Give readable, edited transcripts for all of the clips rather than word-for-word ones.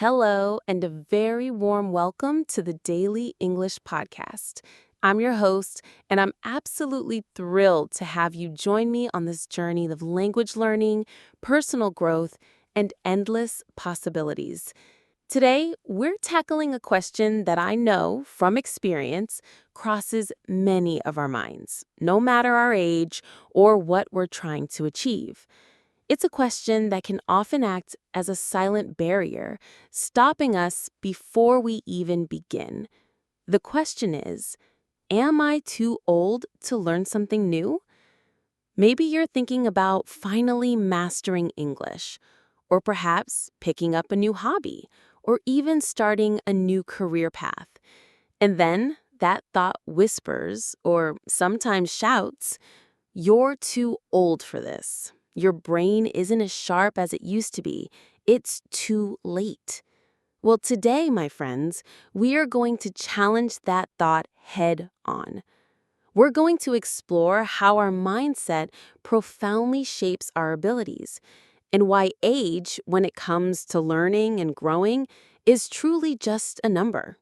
Hello, and a very warm welcome to the Daily English Podcast. I'm your host, and I'm absolutely thrilled to have you join me on this journey of language learning, personal growth, and endless possibilities. Today, we're tackling a question that I know from experience crosses many of our minds, no matter our age or what we're trying to achieve. It's a question that can often act as a silent barrier, stopping us before we even begin. The question is, am I too old to learn something new? Maybe you're thinking about finally mastering English, or perhaps picking up a new hobby, or even starting a new career path. And then that thought whispers, or sometimes shouts, "You're too old for this. Your brain isn't as sharp as it used to be. It's too late." Well, today, my friends, we are going to challenge that thought head on. We're going to explore how our mindset profoundly shapes our abilities and why age, when it comes to learning and growing, is truly just a number.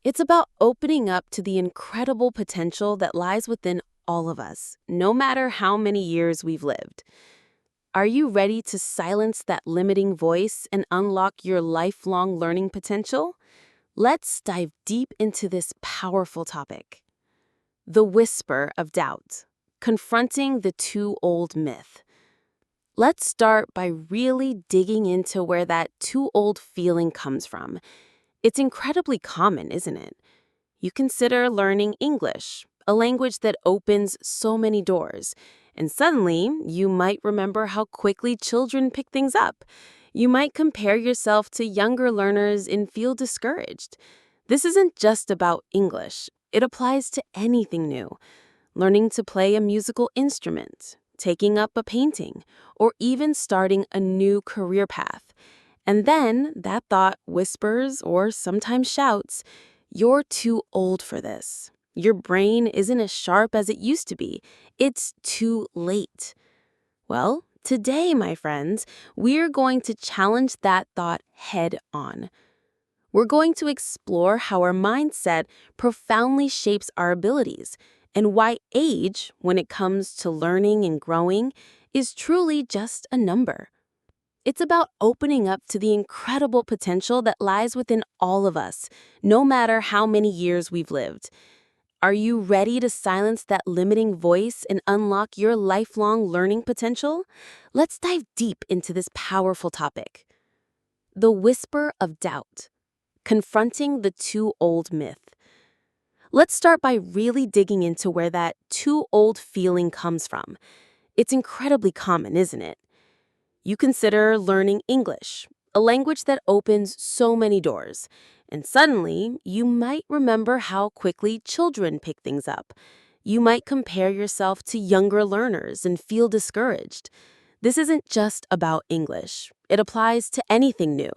It's about opening up to the incredible potential that lies within all of us, no matter how many years we've lived. Are you ready to silence that limiting voice and unlock your lifelong learning potential? Let's dive deep into this powerful topic. The whisper of doubt, confronting the too old myth. Let's start by really digging into where that too old feeling comes from. It's incredibly common, isn't it? You consider learning English, a language that opens so many doors, and suddenly you might remember how quickly children pick things up. You might compare yourself to younger learners and feel discouraged. This isn't just about English. It applies to anything new. Learning to play a musical instrument, taking up a painting, or even starting a new career path. And then that thought whispers or sometimes shouts, "You're too old for this. Your brain isn't as sharp as it used to be. It's too late." Well, today, my friends, we're going to challenge that thought head on. We're going to explore how our mindset profoundly shapes our abilities and why age, when it comes to learning and growing, is truly just a number. It's about opening up to the incredible potential that lies within all of us, no matter how many years we've lived. Are you ready to silence that limiting voice and unlock your lifelong learning potential? Let's dive deep into this powerful topic. The whisper of doubt, confronting the too old myth. Let's start by really digging into where that too old feeling comes from. It's incredibly common, isn't it? You consider learning English, a language that opens so many doors, and suddenly you might remember how quickly children pick things up. You might compare yourself to younger learners and feel discouraged. This isn't just about English. It applies to anything new.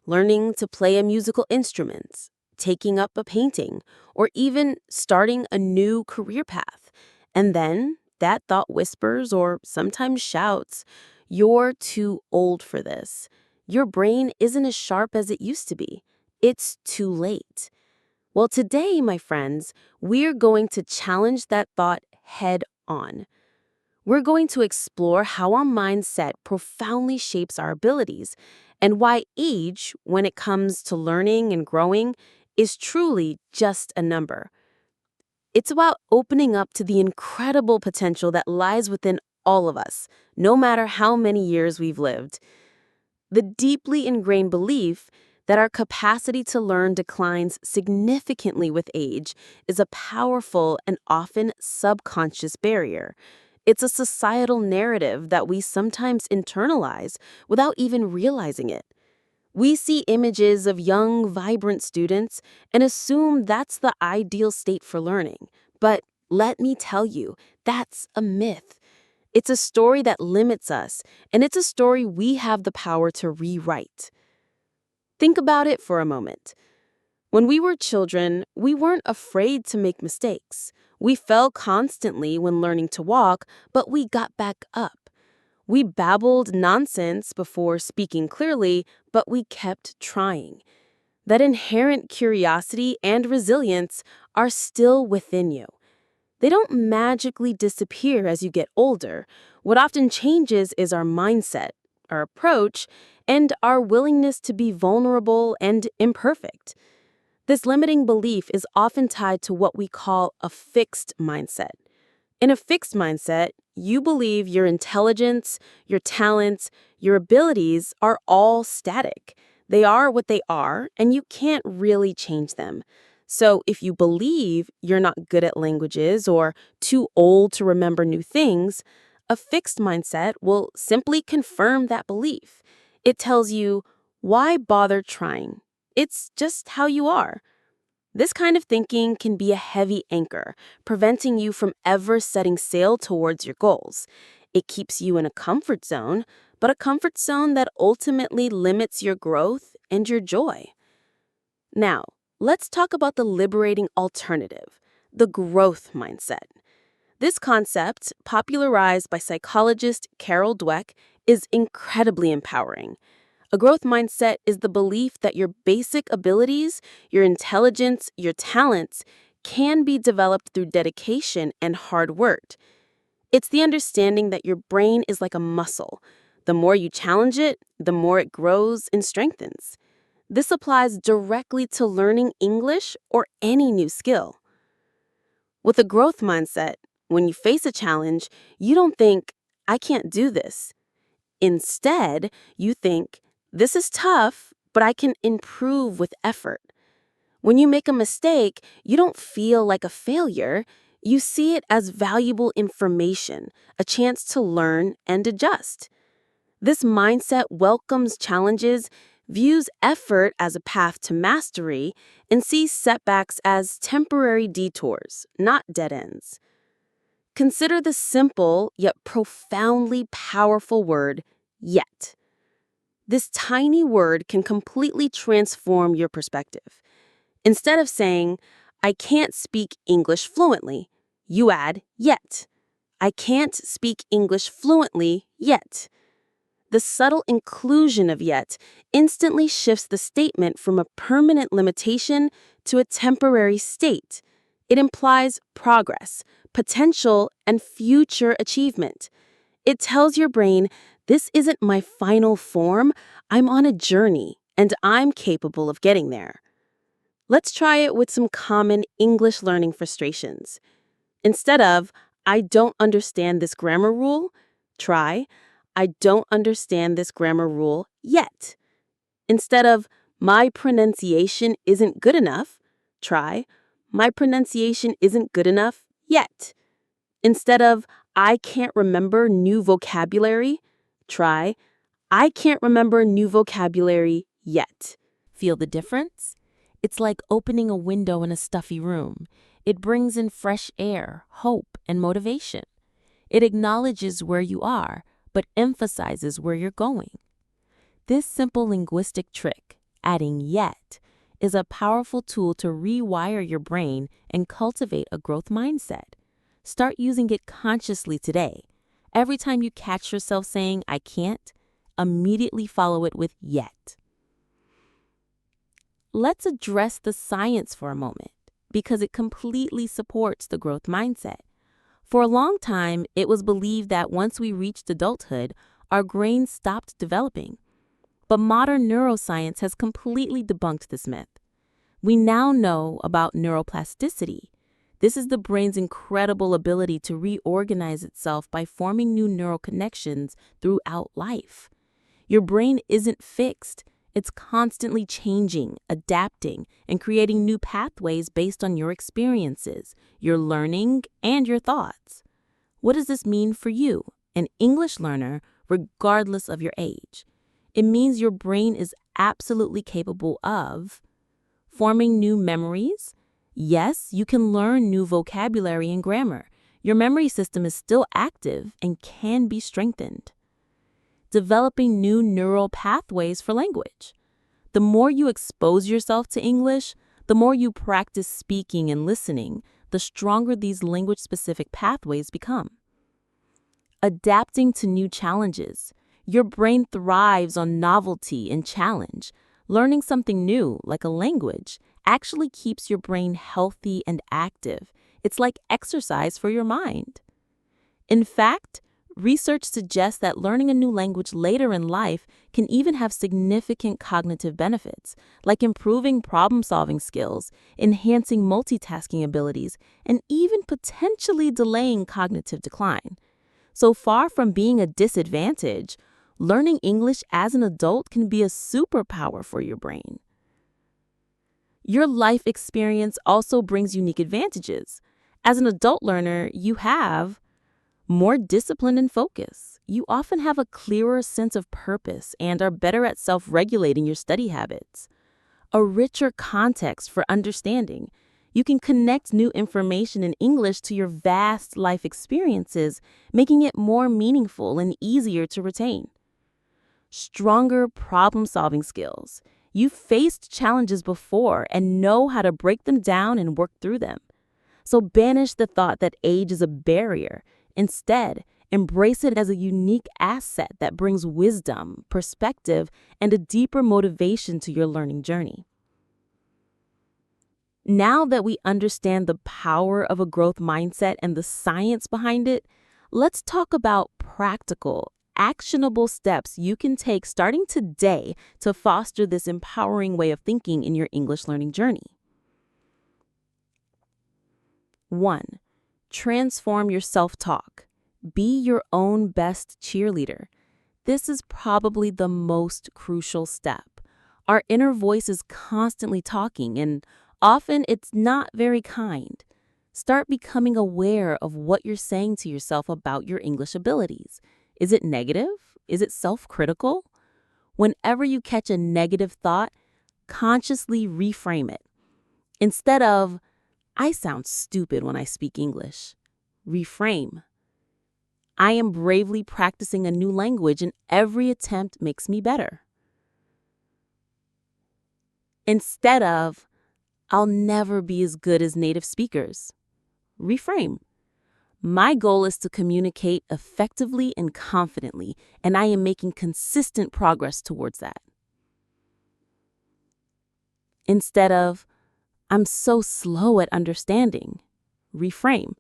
Learning to play a musical instrument, taking up a painting, or even starting a new career path. And then that thought whispers or sometimes shouts, "You're too old for this. Your brain isn't as sharp as it used to be. It's too late." Well, today, my friends, we're going to challenge that thought head on. We're going to explore how our mindset profoundly shapes our abilities and why age, when it comes to learning and growing, is truly just a number. It's about opening up to the incredible potential that lies within all of us, no matter how many years we've lived. The deeply ingrained belief that our capacity to learn declines significantly with age is a powerful and often subconscious barrier. It's a societal narrative that we sometimes internalize without even realizing it. We see images of young, vibrant students and assume that's the ideal state for learning. But let me tell you, that's a myth. It's a story that limits us, and it's a story we have the power to rewrite. Think about it for a moment. When we were children, we weren't afraid to make mistakes. We fell constantly when learning to walk, but we got back up. We babbled nonsense before speaking clearly, but we kept trying. That inherent curiosity and resilience are still within you. They don't magically disappear as you get older. What often changes is our mindset, our approach, and our willingness to be vulnerable and imperfect. This limiting belief is often tied to what we call a fixed mindset. In a fixed mindset, you believe your intelligence, your talents, your abilities are all static. They are what they are, and you can't really change them. So if you believe you're not good at languages or too old to remember new things, a fixed mindset will simply confirm that belief. It tells you, why bother trying? It's just how you are. This kind of thinking can be a heavy anchor, preventing you from ever setting sail towards your goals. It keeps you in a comfort zone, but a comfort zone that ultimately limits your growth and your joy. Now, let's talk about the liberating alternative, the growth mindset. This concept, popularized by psychologist Carol Dweck, is incredibly empowering. A growth mindset is the belief that your basic abilities, your intelligence, your talents can be developed through dedication and hard work. It's the understanding that your brain is like a muscle. The more you challenge it, the more it grows and strengthens. This applies directly to learning English or any new skill. With a growth mindset, when you face a challenge, you don't think, I can't do this. Instead, you think, this is tough, but I can improve with effort. When you make a mistake, you don't feel like a failure. You see it as valuable information, a chance to learn and adjust. This mindset welcomes challenges, views effort as a path to mastery, and sees setbacks as temporary detours, not dead ends. Consider the simple yet profoundly powerful word, yet. This tiny word can completely transform your perspective. Instead of saying, I can't speak English fluently, you add, yet. I can't speak English fluently yet. The subtle inclusion of yet instantly shifts the statement from a permanent limitation to a temporary state. It implies progress, potential, and future achievement. It tells your brain, this isn't my final form, I'm on a journey, and I'm capable of getting there. Let's try it with some common English learning frustrations. Instead of, I don't understand this grammar rule, try, I don't understand this grammar rule yet. Instead of, my pronunciation isn't good enough, try, my pronunciation isn't good enough yet. Instead of, I can't remember new vocabulary, try, I can't remember new vocabulary yet. Feel the difference? It's like opening a window in a stuffy room. It brings in fresh air, hope, and motivation. It acknowledges where you are, but emphasizes where you're going. This simple linguistic trick, adding yet, is a powerful tool to rewire your brain and cultivate a growth mindset. Start using it consciously today. Every time you catch yourself saying, I can't, immediately follow it with yet. Let's address the science for a moment, because it completely supports the growth mindset. For a long time, it was believed that once we reached adulthood, our brains stopped developing. But modern neuroscience has completely debunked this myth. We now know about neuroplasticity. This is the brain's incredible ability to reorganize itself by forming new neural connections throughout life. Your brain isn't fixed. It's constantly changing, adapting, and creating new pathways based on your experiences, your learning, and your thoughts. What does this mean for you, an English learner, regardless of your age? It means your brain is absolutely capable of forming new memories. Yes, you can learn new vocabulary and grammar. Your memory system is still active and can be strengthened. Developing new neural pathways for language. The more you expose yourself to English, the more you practice speaking and listening, the stronger these language-specific pathways become. Adapting to new challenges. Your brain thrives on novelty and challenge. Learning something new, like a language, actually keeps your brain healthy and active. It's like exercise for your mind. In fact, research suggests that learning a new language later in life can even have significant cognitive benefits, like improving problem-solving skills, enhancing multitasking abilities, and even potentially delaying cognitive decline. So far from being a disadvantage, learning English as an adult can be a superpower for your brain. Your life experience also brings unique advantages. As an adult learner, you have more discipline and focus. You often have a clearer sense of purpose and are better at self-regulating your study habits. A richer context for understanding. You can connect new information in English to your vast life experiences, making it more meaningful and easier to retain. Stronger problem-solving skills. You've faced challenges before and know how to break them down and work through them. So banish the thought that age is a barrier. Instead, embrace it as a unique asset that brings wisdom, perspective, and a deeper motivation to your learning journey. Now that we understand the power of a growth mindset and the science behind it, let's talk about practical, actionable steps you can take starting today to foster this empowering way of thinking in your English learning journey. 1. Transform your self-talk. Be your own best cheerleader. This is probably the most crucial step. Our inner voice is constantly talking, and often it's not very kind. Start becoming aware of what you're saying to yourself about your English abilities. Is it negative? Is it self-critical? Whenever you catch a negative thought, consciously reframe it. Instead of, "I sound stupid when I speak English," reframe, "I am bravely practicing a new language and every attempt makes me better." Instead of, "I'll never be as good as native speakers," reframe, "My goal is to communicate effectively and confidently, and I am making consistent progress towards that." Instead of, "I'm so slow at understanding," reframe,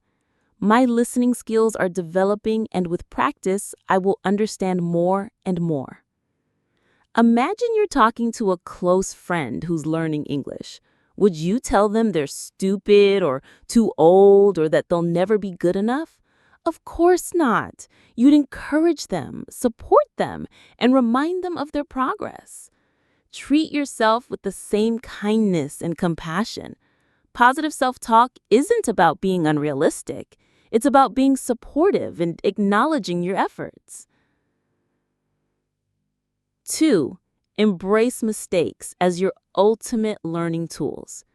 "My listening skills are developing, and with practice, I will understand more and more." Imagine you're talking to a close friend who's learning English. Would you tell them they're stupid or too old or that they'll never be good enough? Of course not. You'd encourage them, support them, and remind them of their progress. Treat yourself with the same kindness and compassion. Positive self-talk isn't about being unrealistic. It's about being supportive and acknowledging your efforts. 2. Embrace mistakes as your ultimate learning tools.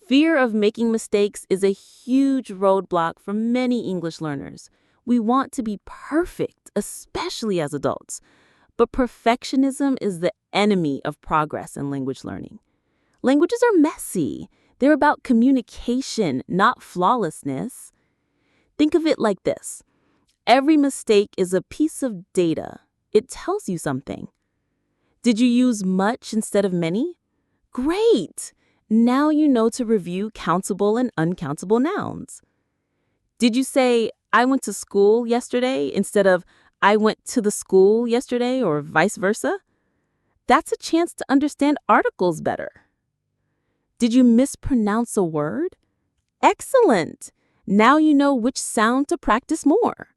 Fear of making mistakes is a huge roadblock for many English learners. We want to be perfect, especially as adults. But perfectionism is the enemy of progress in language learning. Languages are messy. They're about communication, not flawlessness. Think of it like this. Every mistake is a piece of data. It tells you something. Did you use much instead of many? Great! Now you know to review countable and uncountable nouns. Did you say, "I went to school yesterday," instead of "I went to the school yesterday," or vice versa? That's a chance to understand articles better. Did you mispronounce a word? Excellent! Now you know which sound to practice more.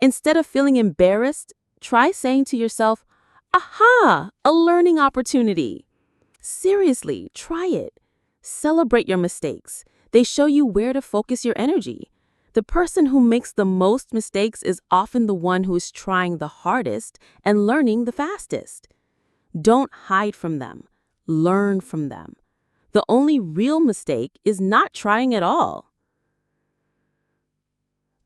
Instead of feeling embarrassed, try saying to yourself, "Aha! A learning opportunity." Seriously, try it. Celebrate your mistakes. They show you where to focus your energy. The person who makes the most mistakes is often the one who is trying the hardest and learning the fastest. Don't hide from them. Learn from them. The only real mistake is not trying at all.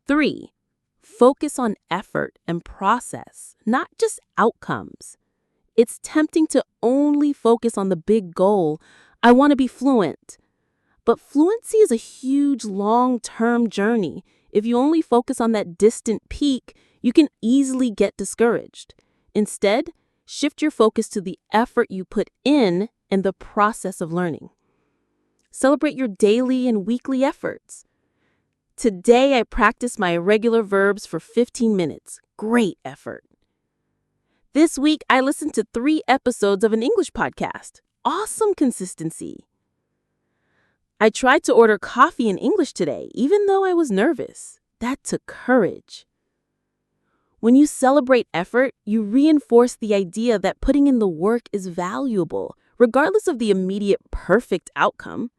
3. Focus on effort and process, not just outcomes. It's tempting to only focus on the big goal. I want to be fluent. But fluency is a huge long-term journey. If you only focus on that distant peak, you can easily get discouraged. Instead, shift your focus to the effort you put in and the process of learning. Celebrate your daily and weekly efforts. Today, I practiced my irregular verbs for 15 minutes. Great effort. This week, I listened to 3 episodes of an English podcast. Awesome consistency. I tried to order coffee in English today, even though I was nervous. That took courage. When you celebrate effort, you reinforce the idea that putting in the work is valuable, regardless of the immediate perfect outcome.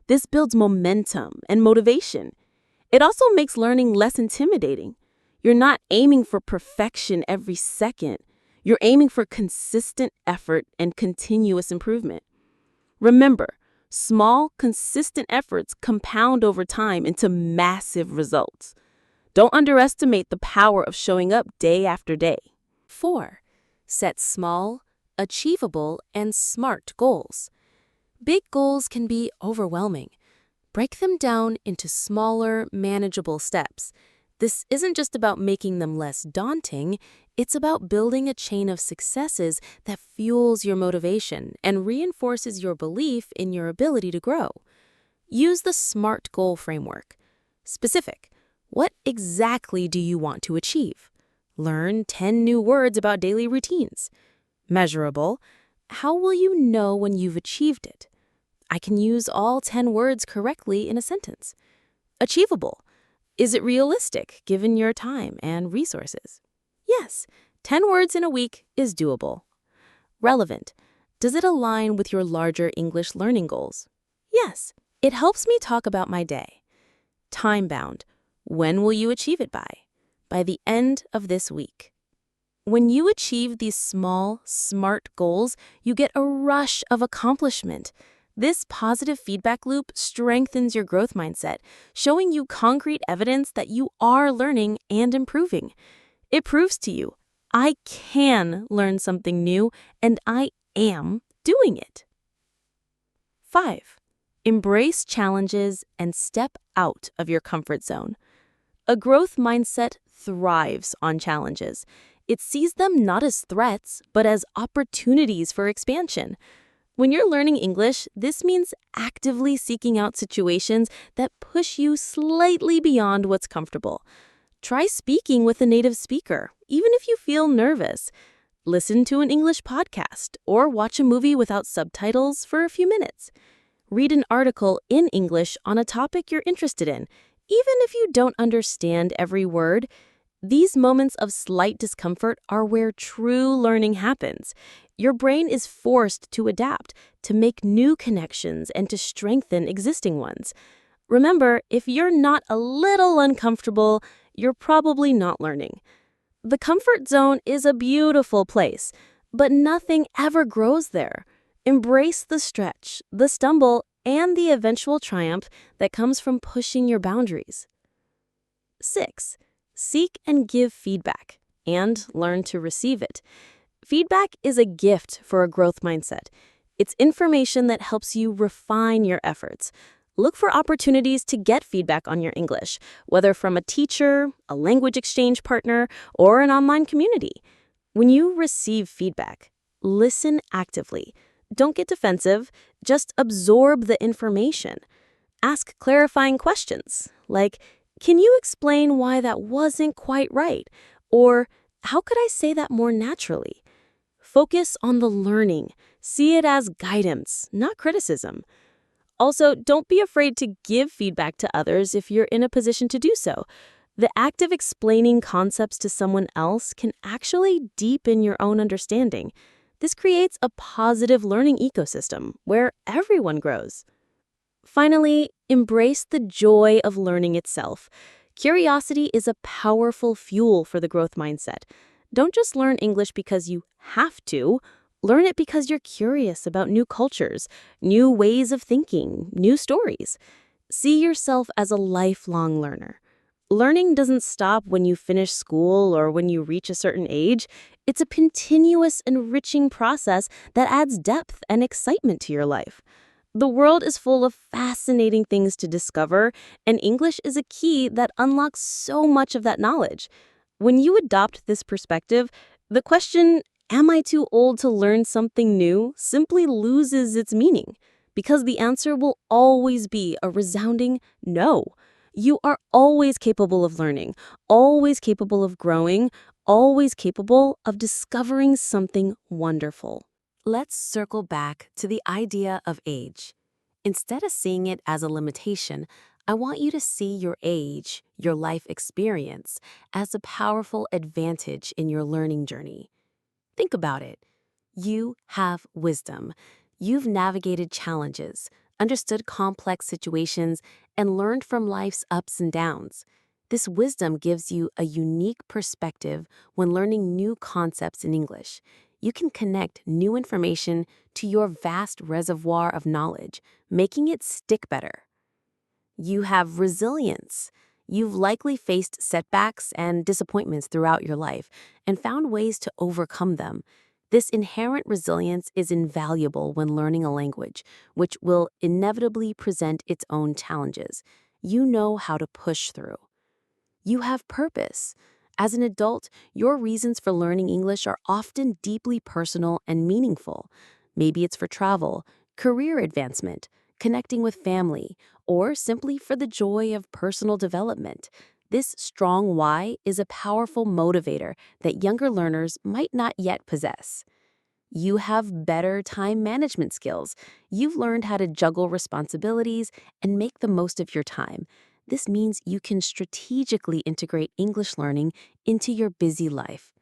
This builds momentum and motivation. It also makes learning less intimidating. You're not aiming for perfection every second. You're aiming for consistent effort and continuous improvement. Remember, small, consistent efforts compound over time into massive results. Don't underestimate the power of showing up day after day. 4. Set small, achievable, and SMART goals. Big goals can be overwhelming. Break them down into smaller, manageable steps. This isn't just about making them less daunting, it's about building a chain of successes that fuels your motivation and reinforces your belief in your ability to grow. Use the SMART goal framework. Specific. What exactly do you want to achieve? Learn 10 new words about daily routines. Measurable. How will you know when you've achieved it? I can use all 10 words correctly in a sentence. Achievable. Is it realistic given your time and resources? Yes, 10 words in a week is doable. Relevant. Does it align with your larger English learning goals? Yes, it helps me talk about my day. Time-bound. When will you achieve it by? By the end of this week. When you achieve these small, SMART goals, you get a rush of accomplishment. This positive feedback loop strengthens your growth mindset, showing you concrete evidence that you are learning and improving. It proves to you, I can learn something new, and I am doing it. 5. Embrace challenges and step out of your comfort zone. A growth mindset thrives on challenges. It sees them not as threats, but as opportunities for expansion. When you're learning English, this means actively seeking out situations that push you slightly beyond what's comfortable. Try speaking with a native speaker, even if you feel nervous. Listen to an English podcast or watch a movie without subtitles for a few minutes. Read an article in English on a topic you're interested in, even if you don't understand every word. These moments of slight discomfort are where true learning happens. Your brain is forced to adapt, to make new connections, and to strengthen existing ones. Remember, if you're not a little uncomfortable, you're probably not learning. The comfort zone is a beautiful place, but nothing ever grows there. Embrace the stretch, the stumble, and the eventual triumph that comes from pushing your boundaries. 6. Seek and give feedback, and learn to receive it. Feedback is a gift for a growth mindset. It's information that helps you refine your efforts. Look for opportunities to get feedback on your English, whether from a teacher, a language exchange partner, or an online community. When you receive feedback, listen actively. Don't get defensive, just absorb the information. Ask clarifying questions, like, can you explain why that wasn't quite right? Or, how could I say that more naturally? Focus on the learning. See it as guidance, not criticism. Also, don't be afraid to give feedback to others if you're in a position to do so. The act of explaining concepts to someone else can actually deepen your own understanding. This creates a positive learning ecosystem where everyone grows. Finally, embrace the joy of learning itself. Curiosity is a powerful fuel for the growth mindset. Don't just learn English because you have to. Learn it because you're curious about new cultures, new ways of thinking, new stories. See yourself as a lifelong learner. Learning doesn't stop when you finish school or when you reach a certain age. It's a continuous, enriching process that adds depth and excitement to your life. The world is full of fascinating things to discover, and English is a key that unlocks so much of that knowledge. When you adopt this perspective, the question, am I too old to learn something new, simply loses its meaning, because the answer will always be a resounding no. You are always capable of learning, always capable of growing, always capable of discovering something wonderful. Let's circle back to the idea of age. Instead of seeing it as a limitation, I want you to see your age, your life experience, as a powerful advantage in your learning journey. Think about it. You have wisdom. You've navigated challenges, understood complex situations, and learned from life's ups and downs. This wisdom gives you a unique perspective when learning new concepts in English. You can connect new information to your vast reservoir of knowledge, making it stick better. You have resilience. You've likely faced setbacks and disappointments throughout your life and found ways to overcome them. This inherent resilience is invaluable when learning a language, which will inevitably present its own challenges. You know how to push through. You have purpose. As an adult, your reasons for learning English are often deeply personal and meaningful. Maybe it's for travel, career advancement, connecting with family, or simply for the joy of personal development. This strong why is a powerful motivator that younger learners might not yet possess. You have better time management skills. You've learned how to juggle responsibilities and make the most of your time. This means you can strategically integrate English learning into your busy life.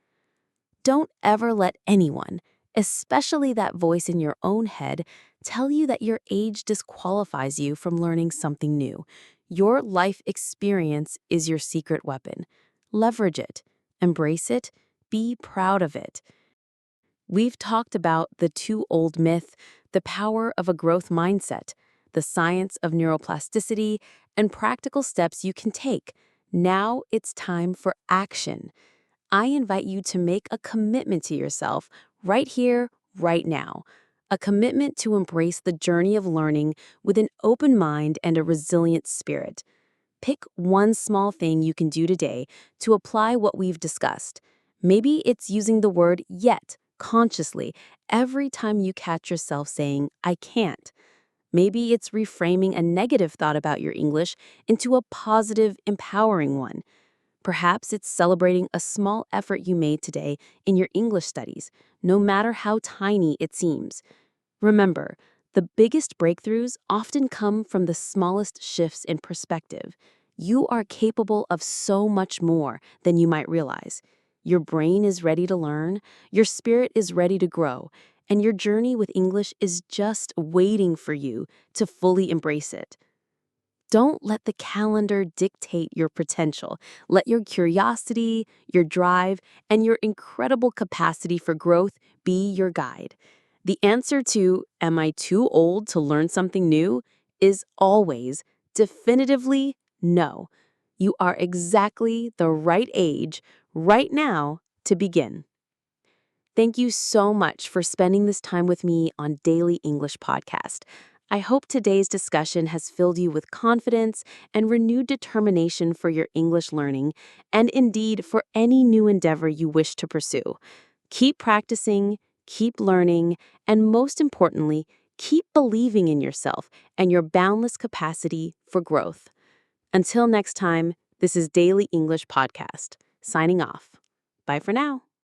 Don't ever let anyone, especially that voice in your own head, tell you that your age disqualifies you from learning something new. Your life experience is your secret weapon. Leverage it, embrace it, be proud of it. We've talked about the too old myth, the power of a growth mindset, the science of neuroplasticity, and practical steps you can take. Now it's time for action. I invite you to make a commitment to yourself right here, right now. A commitment to embrace the journey of learning with an open mind and a resilient spirit. Pick one small thing you can do today to apply what we've discussed. Maybe it's using the word yet consciously every time you catch yourself saying, I can't. Maybe it's reframing a negative thought about your English into a positive, empowering one. Perhaps it's celebrating a small effort you made today in your English studies, no matter how tiny it seems. Remember, the biggest breakthroughs often come from the smallest shifts in perspective. You are capable of so much more than you might realize. Your brain is ready to learn, your spirit is ready to grow, and your journey with English is just waiting for you to fully embrace it. Don't let the calendar dictate your potential. Let your curiosity, your drive, and your incredible capacity for growth be your guide. The answer to, am I too old to learn something new, is always, definitively, no. You are exactly the right age, right now, to begin. Thank you so much for spending this time with me on Daily English Podcast. I hope today's discussion has filled you with confidence and renewed determination for your English learning, and indeed for any new endeavor you wish to pursue. Keep practicing, keep learning, and most importantly, keep believing in yourself and your boundless capacity for growth. Until next time, this is Daily English Podcast, signing off. Bye for now.